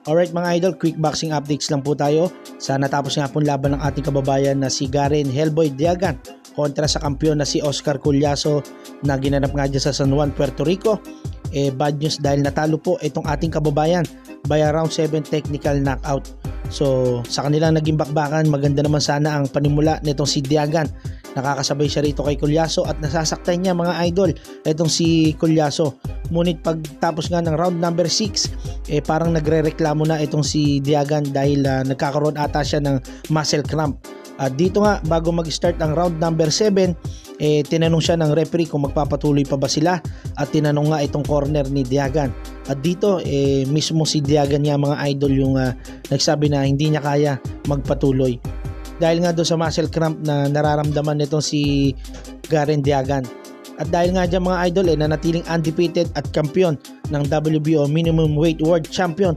Alright mga idol, quick boxing updates lang po tayo. Sa natapos nga po laban ng ating kababayan na si Garen Hellboy Diagan kontra sa kampiyon na si Oscar Collazo na ginanap nga dyan sa San Juan, Puerto Rico. Bad news dahil natalo po itong ating kababayan by a round 7 technical knockout. So sa kanilang naging bakbakan, maganda naman sana ang panimula nitong si Diagan. Nakakasabay siya rito kay Collazo at nasasaktan niya mga idol itong si Collazo. Ngunit pagtapos nga ng round number 6, parang nagre-reklamo na itong si Diagan dahil nagkakaroon ata siya ng muscle cramp. Dito nga bago mag-start ang round number 7, tinanong siya ng referee kung magpapatuloy pa ba sila at tinanong nga itong corner ni Diagan. At dito mismo si Diagan niya mga idol yung nagsabi na hindi niya kaya magpatuloy. Dahil nga doon sa muscle cramp na nararamdaman nitong si Garen Diagan. At dahil nga dyan mga idol nanatiling undefeated at kampiyon ng WBO Minimum Weight World Champion